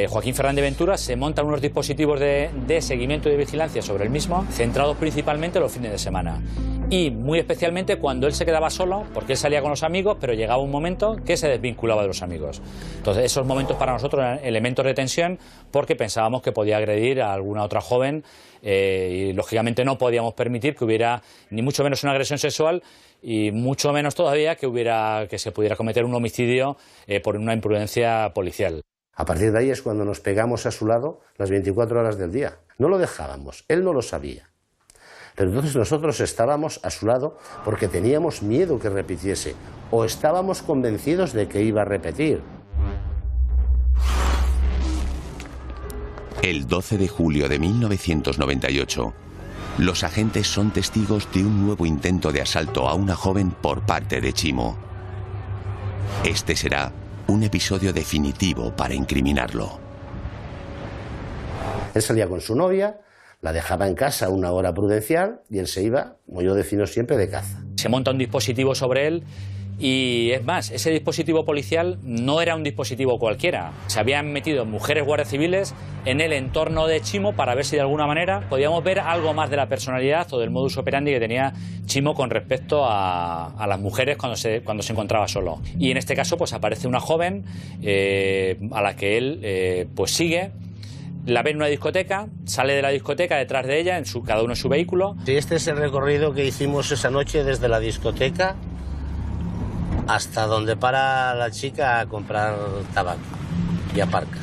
Joaquín Fernández Ventura se montan unos dispositivos de seguimiento y de vigilancia sobre el mismo, centrados principalmente los fines de semana. Y muy especialmente cuando él se quedaba solo, porque él salía con los amigos, pero llegaba un momento que se desvinculaba de los amigos. Entonces esos momentos para nosotros eran elementos de tensión porque pensábamos que podía agredir a alguna otra joven y lógicamente no podíamos permitir que hubiera ni mucho menos una agresión sexual y mucho menos todavía que se pudiera cometer un homicidio por una imprudencia policial. A partir de ahí es cuando nos pegamos a su lado las 24 horas del día. No lo dejábamos, él no lo sabía. Pero entonces nosotros estábamos a su lado porque teníamos miedo que repitiese o estábamos convencidos de que iba a repetir. El 12 de julio de 1998, los agentes son testigos de un nuevo intento de asalto a una joven por parte de Chimo. Este será un episodio definitivo para incriminarlo. Él salía con su novia, la dejaba en casa una hora prudencial y él se iba, como yo defino siempre, de caza. Se monta un dispositivo sobre él y es más, ese dispositivo policial no era un dispositivo cualquiera. Se habían metido mujeres guardias civiles en el entorno de Chimo para ver si de alguna manera podíamos ver algo más de la personalidad o del modus operandi que tenía Chimo con respecto a las mujeres cuando se encontraba solo. Y en este caso pues aparece una joven a la que él pues sigue. La ve en una discoteca, sale de la discoteca detrás de ella, cada uno en su vehículo. Sí, este es el recorrido que hicimos esa noche desde la discoteca hasta donde para la chica a comprar tabaco y aparca.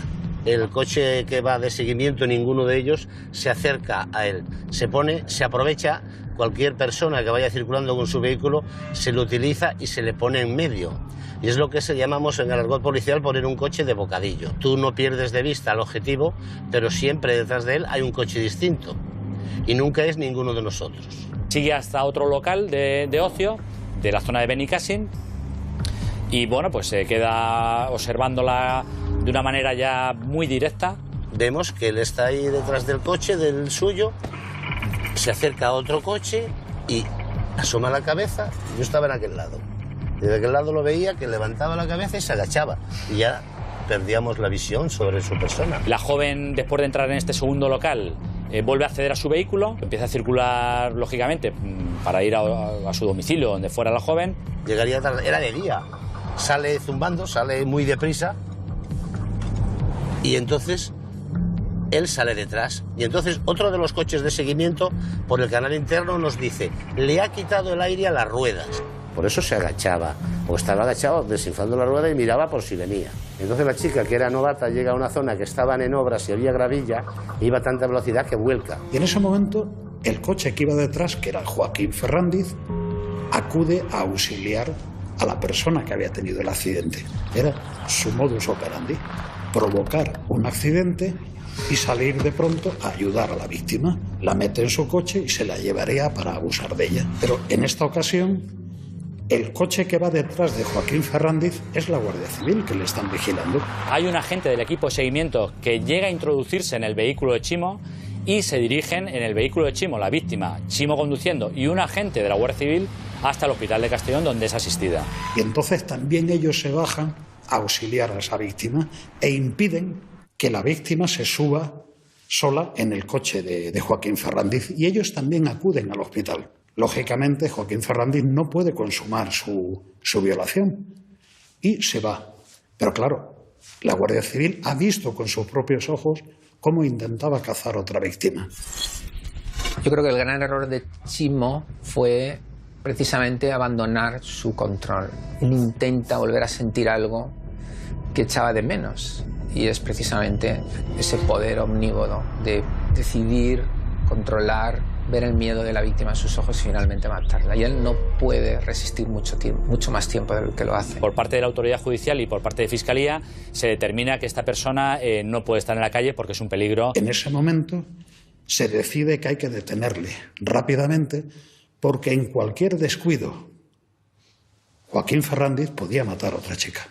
El coche que va de seguimiento, ninguno de ellos se acerca a él. Se aprovecha, cualquier persona que vaya circulando con su vehículo se lo utiliza y se le pone en medio. Y es lo que llamamos en el argot policial poner un coche de bocadillo. Tú no pierdes de vista al objetivo, pero siempre detrás de él hay un coche distinto. Y nunca es ninguno de nosotros. Sigue hasta otro local de ocio, de la zona de Benicàssim, y bueno, pues se queda observándola de una manera ya muy directa. Vemos que él está ahí detrás del coche, del suyo, se acerca a otro coche y asoma la cabeza. Yo estaba en aquel lado. Desde aquel lado lo veía que levantaba la cabeza y se agachaba. Y ya perdíamos la visión sobre su persona. La joven, después de entrar en este segundo local, vuelve a acceder a su vehículo, empieza a circular, lógicamente, para ir a su domicilio, donde fuera la joven. Llegaría tarde, era de día. Sale zumbando, sale muy deprisa Y entonces él sale detrás. Y entonces otro de los coches de seguimiento por el canal interno nos dice: le ha quitado el aire a las ruedas. Por eso se agachaba, o estaba agachado desinflando la rueda y miraba por si venía. Entonces la chica, que era novata, llega a una zona que estaban en obras y había gravilla, e iba a tanta velocidad que vuelca. Y en ese momento el coche que iba detrás, que era Joaquín Ferrandiz, acude a auxiliar a la persona que había tenido el accidente. Era su modus operandi: provocar un accidente y salir de pronto a ayudar a la víctima. La mete en su coche y se la llevaría para abusar de ella. Pero en esta ocasión, el coche que va detrás de Joaquín Ferrandiz es la Guardia Civil, que le están vigilando. Hay un agente del equipo de seguimiento que llega a introducirse en el vehículo de Chimo y se dirigen en el vehículo de Chimo, la víctima, Chimo conduciendo, y un agente de la Guardia Civil hasta el hospital de Castellón, donde es asistida. Y entonces también ellos se bajan a auxiliar a esa víctima e impiden que la víctima se suba sola en el coche de Joaquín Ferrandiz, y ellos también acuden al hospital. Lógicamente, Joaquín Ferrandiz no puede consumar su violación y se va. Pero claro, la Guardia Civil ha visto con sus propios ojos cómo intentaba cazar otra víctima. Yo creo que el gran error de Chimo fue precisamente abandonar su control. Él intenta volver a sentir algo que echaba de menos, y es precisamente ese poder omnívodo de decidir, controlar, ver el miedo de la víctima en sus ojos y finalmente matarla. Y él no puede resistir mucho más tiempo del que lo hace. Por parte de la autoridad judicial y por parte de Fiscalía se determina que esta persona no puede estar en la calle porque es un peligro. En ese momento se decide que hay que detenerle rápidamente, porque en cualquier descuido Joaquín Ferrandiz podía matar a otra chica.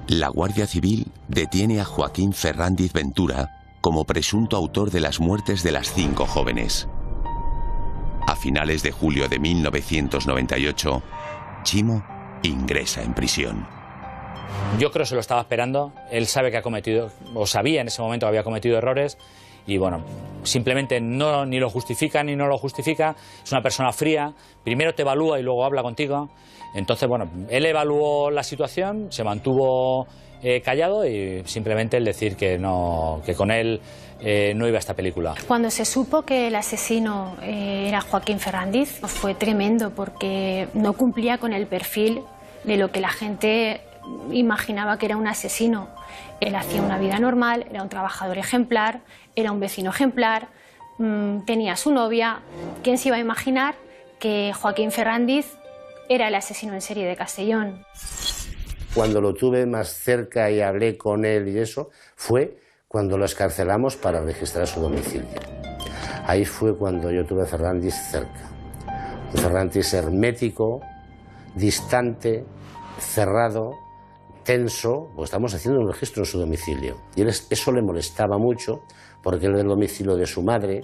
La Guardia Civil detiene a Joaquín Ferrandiz Ventura como presunto autor de las muertes de las 5 jóvenes. A finales de julio de 1998, Chimo ingresa en prisión. Yo creo que se lo estaba esperando. Él sabe que ha cometido, o sabía en ese momento que había cometido errores, y bueno, simplemente ni lo justifica ni no lo justifica. Es una persona fría, primero te evalúa y luego habla contigo. Entonces, bueno, él evaluó la situación, se mantuvo callado, y simplemente el decir que con él no iba a esta película. Cuando se supo que el asesino era Joaquín Ferrandiz, fue tremendo, porque no cumplía con el perfil de lo que la gente imaginaba que era un asesino. Él hacía una vida normal, era un trabajador ejemplar, era un vecino ejemplar, tenía a su novia. ¿Quién se iba a imaginar que Joaquín Ferrandiz era el asesino en serie de Castellón? Cuando lo tuve más cerca y hablé con él y eso, fue cuando lo excarcelamos para registrar su domicilio. Ahí fue cuando yo tuve a Ferrandiz cerca. Un Ferrandiz hermético, distante, cerrado, tenso, porque estamos haciendo un registro en su domicilio. Y eso le molestaba mucho, porque él era el domicilio de su madre.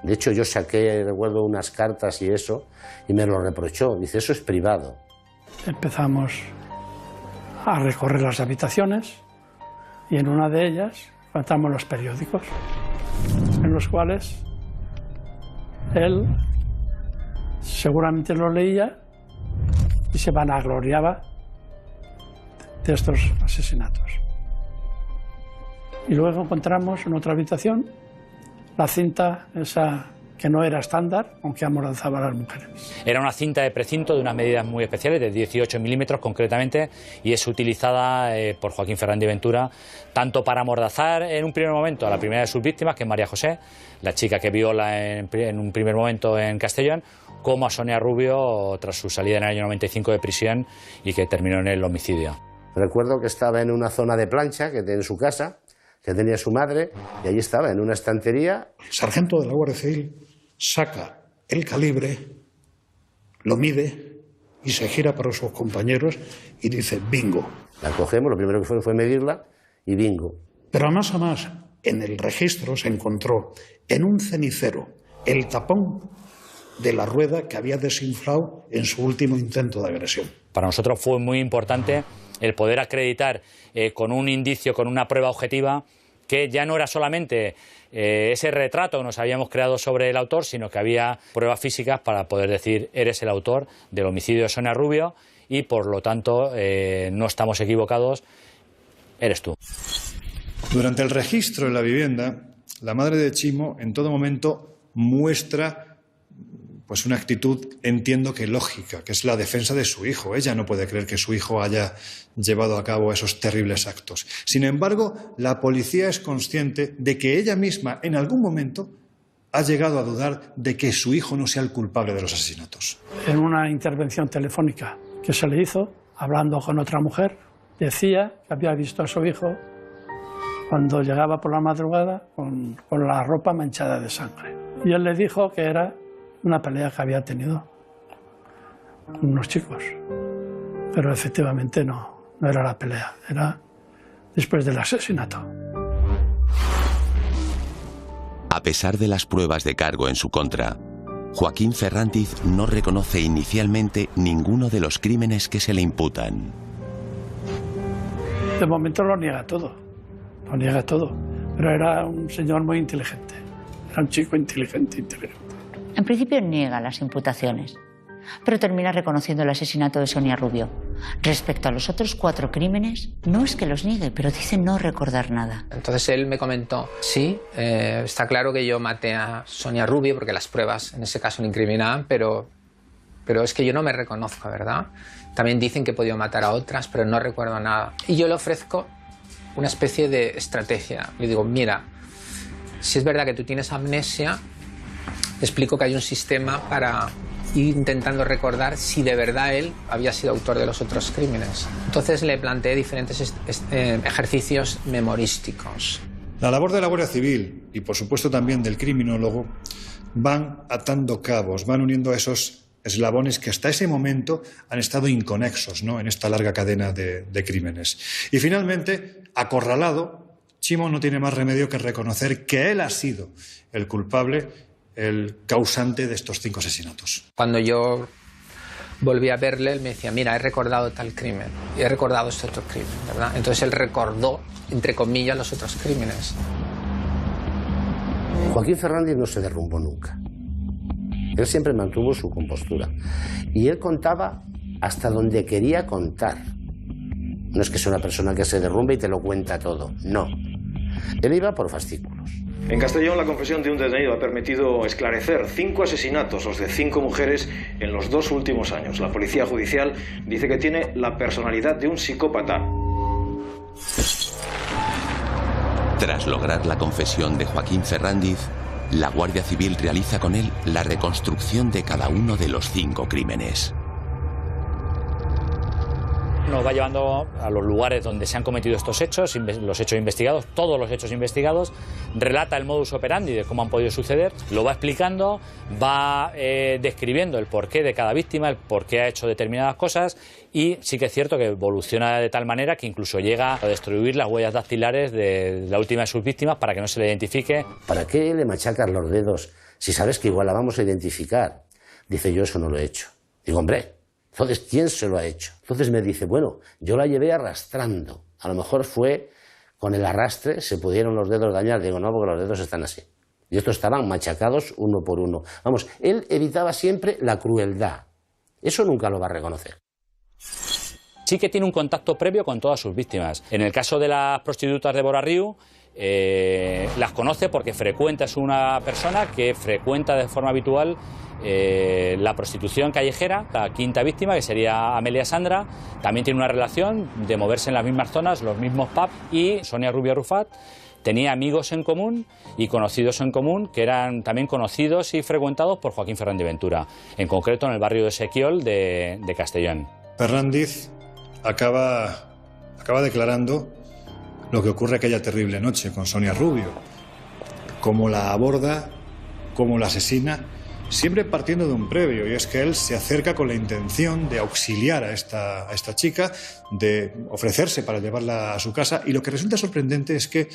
De hecho, yo saqué, recuerdo, unas cartas y eso, y me lo reprochó. Dice, eso es privado. Empezamos a recorrer las habitaciones, y en una de ellas encontramos los periódicos, en los cuales él seguramente los leía y se vanagloriaba de estos asesinatos. Y luego encontramos en otra habitación la cinta esa que no era estándar, aunque amordazaba a las mujeres. Era una cinta de precinto de unas medidas muy especiales, de 18 milímetros concretamente, y es utilizada por Joaquín Ferrandiz Ventura tanto para amordazar en un primer momento a la primera de sus víctimas, que es María José, la chica que viola en un primer momento en Castellón, como a Sonia Rubio tras su salida en el año 95 de prisión y que terminó en el homicidio. Recuerdo que estaba en una zona de plancha que tenía en su casa, que tenía su madre, y allí estaba, en una estantería. El sargento de la Guardia Civil saca el calibre, lo mide y se gira para sus compañeros y dice bingo. La cogemos, lo primero que fue medirla y bingo. Pero a más, en el registro se encontró en un cenicero el tapón de la rueda que había desinflado en su último intento de agresión. Para nosotros fue muy importante el poder acreditar con un indicio, con una prueba objetiva, que ya no era solamente ese retrato que nos habíamos creado sobre el autor, sino que había pruebas físicas para poder decir eres el autor del homicidio de Sonia Rubio, y por lo tanto no estamos equivocados eres tú. Durante el registro en la vivienda, la madre de Chimo en todo momento muestra pues una actitud, entiendo que lógica, que es la defensa de su hijo. Ella no puede creer que su hijo haya llevado a cabo esos terribles actos. Sin embargo, la policía es consciente de que ella misma en algún momento ha llegado a dudar de que su hijo no sea el culpable de los asesinatos. En una intervención telefónica que se le hizo, hablando con otra mujer, decía que había visto a su hijo cuando llegaba por la madrugada con la ropa manchada de sangre. Y él le dijo que era una pelea que había tenido con unos chicos. Pero efectivamente no era la pelea, era después del asesinato. A pesar de las pruebas de cargo en su contra, Joaquín Ferrandiz no reconoce inicialmente ninguno de los crímenes que se le imputan. De momento lo niega todo, pero era un señor muy inteligente, era un chico inteligente. En principio niega las imputaciones, pero termina reconociendo el asesinato de Sonia Rubio. Respecto a los otros 4 crímenes, no es que los niegue, pero dice no recordar nada. Entonces él me comentó, sí, está claro que yo maté a Sonia Rubio, porque las pruebas en ese caso le incriminaban, pero es que yo no me reconozco, ¿verdad? También dicen que he podido matar a otras, pero no recuerdo nada. Y yo le ofrezco una especie de estrategia. Le digo, mira, si es verdad que tú tienes amnesia, te explico que hay un sistema para ir intentando recordar si de verdad él había sido autor de los otros crímenes. Entonces le planteé diferentes ejercicios memorísticos. La labor de la Guardia Civil y por supuesto también del criminólogo van atando cabos, van uniendo a esos eslabones que hasta ese momento han estado inconexos, ¿no?, en esta larga cadena de crímenes. Y finalmente, acorralado, Chimo no tiene más remedio que reconocer que él ha sido el culpable, el causante de estos 5 asesinatos. Cuando yo volví a verle, él me decía, mira, he recordado tal crimen, y he recordado este otro crimen, ¿verdad? Entonces él recordó, entre comillas, los otros crímenes. Joaquín Ferrandiz no se derrumbó nunca. Él siempre mantuvo su compostura. Y él contaba hasta donde quería contar. No es que sea una persona que se derrumbe y te lo cuenta todo, no. Él iba por fascículos. En Castellón, la confesión de un detenido ha permitido esclarecer 5 asesinatos, los de 5 mujeres, en los 2 últimos años. La policía judicial dice que tiene la personalidad de un psicópata. Tras lograr la confesión de Joaquín Ferrandiz, la Guardia Civil realiza con él la reconstrucción de cada uno de los 5 crímenes. Nos va llevando a los lugares donde se han cometido estos hechos, los hechos investigados, todos los hechos investigados, relata el modus operandi de cómo han podido suceder, lo va explicando, va describiendo el porqué de cada víctima, el por qué ha hecho determinadas cosas, y sí que es cierto que evoluciona de tal manera que incluso llega a destruir las huellas dactilares de la última de sus víctimas para que no se le identifique. ¿Para qué le machacas los dedos si sabes que igual la vamos a identificar? Dice, yo eso no lo he hecho. Digo, hombre, entonces, ¿quién se lo ha hecho? Entonces me dice, bueno, yo la llevé arrastrando. A lo mejor fue con el arrastre, se pudieron los dedos dañar. Digo, no, porque los dedos están así. Y estos estaban machacados uno por uno. Vamos, él evitaba siempre la crueldad. Eso nunca lo va a reconocer. Sí que tiene un contacto previo con todas sus víctimas. En el caso de las prostitutas de Borarriu, las conoce porque es una persona que frecuenta de forma habitual la prostitución callejera. La 5ª víctima, que sería Amelia Sandra, también tiene una relación de moverse en las mismas zonas, los mismos pubs, y Sonia Rubio Rufat tenía amigos en común y conocidos en común que eran también conocidos y frecuentados por Joaquín Ferrandiz Ventura, en concreto en el barrio de Sequiol de Castellón. Ferrandiz acaba declarando lo que ocurre aquella terrible noche con Sonia Rubio, cómo la aborda, cómo la asesina, siempre partiendo de un previo, y es que él se acerca con la intención de auxiliar a esta chica, de ofrecerse para llevarla a su casa, y lo que resulta sorprendente es que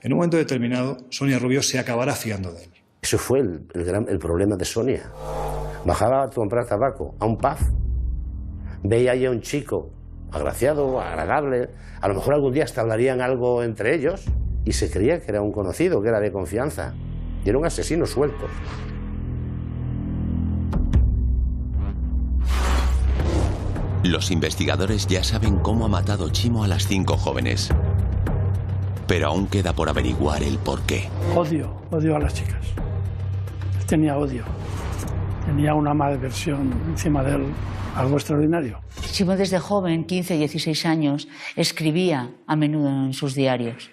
en un momento determinado Sonia Rubio se acabará fiando de él. Eso fue el problema de Sonia. Bajaba a comprar tabaco a un pub, veía ahí a un chico agraciado, agradable, a lo mejor algún día hasta hablarían algo entre ellos, y se creía que era un conocido, que era de confianza, y era un asesino suelto. Los investigadores ya saben cómo ha matado Chimo a las 5 jóvenes. pero aún queda por averiguar el porqué. Odio a las chicas. Tenía odio. Tenía una malversión encima de él, algo extraordinario. Chimo desde joven, 15, 16 años, escribía a menudo en sus diarios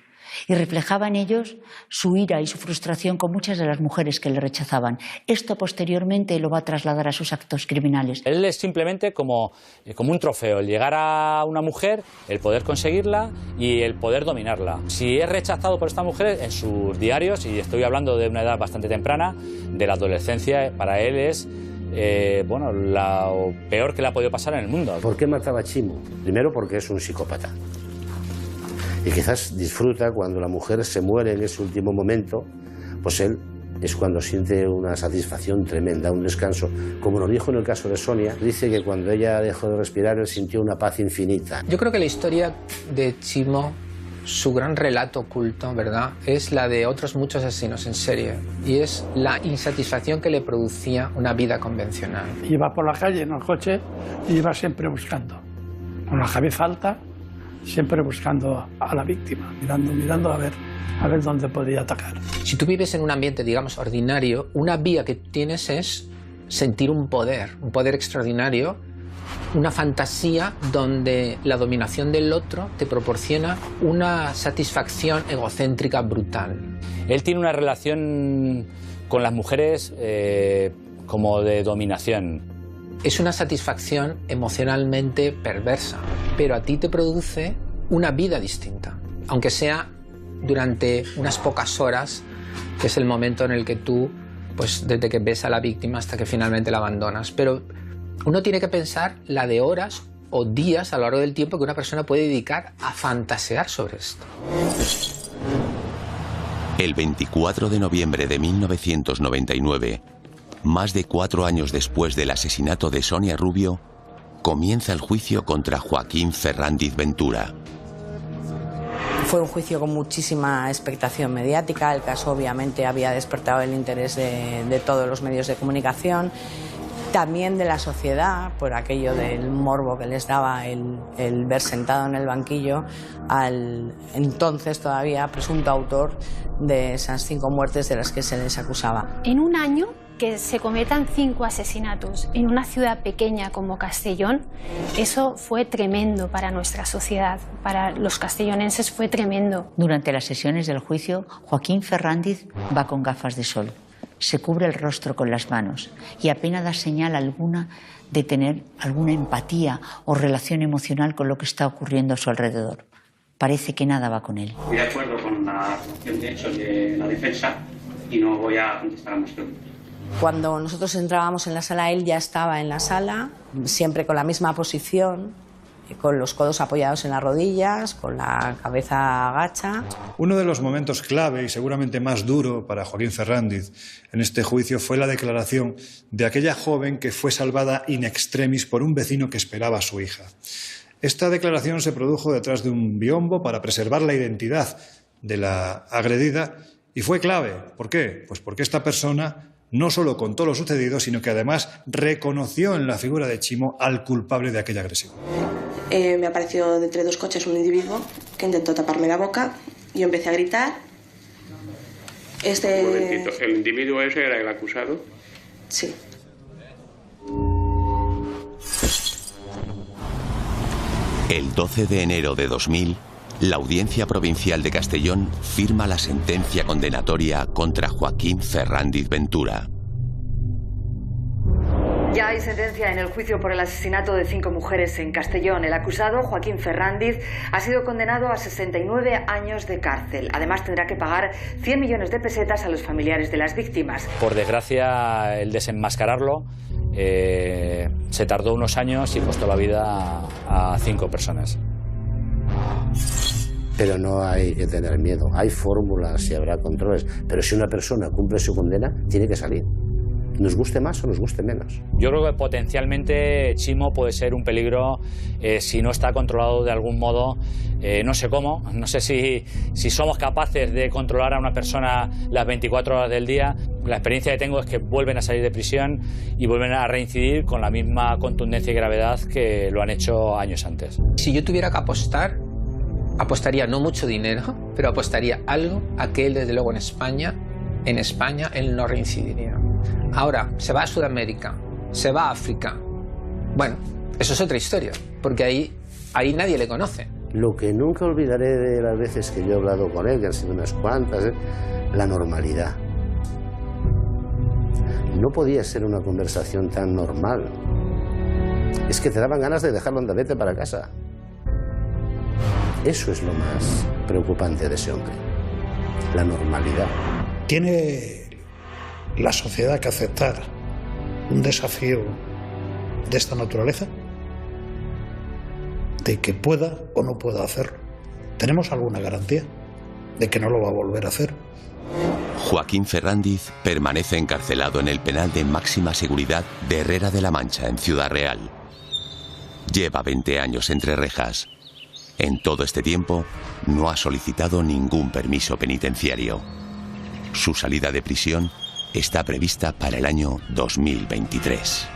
y reflejaba en ellos su ira y su frustración con muchas de las mujeres que le rechazaban. Esto posteriormente lo va a trasladar a sus actos criminales. Él es simplemente como un trofeo, el llegar a una mujer, el poder conseguirla y el poder dominarla. Si es rechazado por esta mujer, en sus diarios, y estoy hablando de una edad bastante temprana, de la adolescencia, para él es lo peor que le ha podido pasar en el mundo. ¿Por qué mataba a Chimo? Primero porque es un psicópata. Y quizás disfruta cuando la mujer se muere en ese último momento, pues él es cuando siente una satisfacción tremenda, un descanso. Como lo dijo en el caso de Sonia, dice que cuando ella dejó de respirar, él sintió una paz infinita. Yo creo que la historia de Chimo, su gran relato oculto, ¿verdad?, es la de otros muchos asesinos en serie. Y es la insatisfacción que le producía una vida convencional. Iba por la calle en el coche y iba siempre buscando, con la cabeza alta, siempre buscando a la víctima, mirando a ver dónde podía atacar. Si tú vives en un ambiente, digamos, ordinario, una vía que tienes es sentir un poder extraordinario, una fantasía donde la dominación del otro te proporciona una satisfacción egocéntrica brutal. Él tiene una relación con las mujeres como de dominación. Es una satisfacción emocionalmente perversa, pero a ti te produce una vida distinta, aunque sea durante unas pocas horas, que es el momento en el que tú, pues desde que ves a la víctima hasta que finalmente la abandonas. Pero uno tiene que pensar la de horas o días a lo largo del tiempo que una persona puede dedicar a fantasear sobre esto. El 24 de noviembre de 1999, más de 4 años después del asesinato de Sonia Rubio, comienza el juicio contra Joaquín Ferrándiz Ventura. Fue un juicio con muchísima expectación mediática. El caso obviamente había despertado el interés de todos los medios de comunicación, también de la sociedad, por aquello del morbo que les daba el ver sentado en el banquillo al entonces todavía presunto autor de esas 5 muertes de las que se les acusaba. En un año que se cometan 5 asesinatos en una ciudad pequeña como Castellón, eso fue tremendo para nuestra sociedad, para los castellonenses fue tremendo. Durante las sesiones del juicio, Joaquín Ferrándiz va con gafas de sol, se cubre el rostro con las manos y apenas da señal alguna de tener alguna empatía o relación emocional con lo que está ocurriendo a su alrededor. Parece que nada va con él. Estoy de acuerdo con la afirmación de hechos de la defensa y no voy a contestar a más preguntas. Cuando nosotros entrábamos en la sala, él ya estaba en la sala, siempre con la misma posición, con los codos apoyados en las rodillas, con la cabeza agacha. Uno de los momentos clave y seguramente más duro para Joaquín Ferrándiz en este juicio fue la declaración de aquella joven que fue salvada in extremis por un vecino que esperaba a su hija. Esta declaración se produjo detrás de un biombo para preservar la identidad de la agredida y fue clave. ¿Por qué? Pues porque esta persona no solo contó lo sucedido, sino que además reconoció en la figura de Chimo al culpable de aquella agresión. Me apareció de entre 2 coches un individuo que intentó taparme la boca y yo empecé a gritar. Un momentito, ¿el individuo ese era el acusado? Sí. El 12 de enero de 2000, la Audiencia Provincial de Castellón firma la sentencia condenatoria contra Joaquín Ferrándiz Ventura. Ya hay sentencia en el juicio por el asesinato de 5 mujeres en Castellón. El acusado, Joaquín Ferrándiz, ha sido condenado a 69 años de cárcel. Además, tendrá que pagar 100 millones de pesetas a los familiares de las víctimas. Por desgracia, el desenmascararlo se tardó unos años y costó la vida a 5 personas. Pero no hay que tener miedo. Hay fórmulas y habrá controles. Pero si una persona cumple su condena, tiene que salir. Nos guste más o nos guste menos. Yo creo que potencialmente Chimo puede ser un peligro si no está controlado de algún modo. No sé cómo, no sé si somos capaces de controlar a una persona las 24 horas del día. La experiencia que tengo es que vuelven a salir de prisión y vuelven a reincidir con la misma contundencia y gravedad que lo han hecho años antes. Si yo tuviera que apostar apostaría no mucho dinero, pero apostaría algo a que él, desde luego, en España él no reincidiría. Ahora, se va a Sudamérica, se va a África. Bueno, eso es otra historia, porque ahí nadie le conoce. Lo que nunca olvidaré de las veces que yo he hablado con él, que han sido unas cuantas, la normalidad. No podía ser una conversación tan normal. Es que te daban ganas de dejarlo andar, vete para casa. Eso es lo más preocupante de ese hombre, la normalidad. ¿Tiene la sociedad que aceptar un desafío de esta naturaleza? De que pueda o no pueda hacerlo. ¿Tenemos alguna garantía de que no lo va a volver a hacer? Joaquín Ferrandiz permanece encarcelado en el penal de máxima seguridad de Herrera de la Mancha, en Ciudad Real. Lleva 20 años entre rejas. En todo este tiempo no ha solicitado ningún permiso penitenciario. Su salida de prisión está prevista para el año 2023.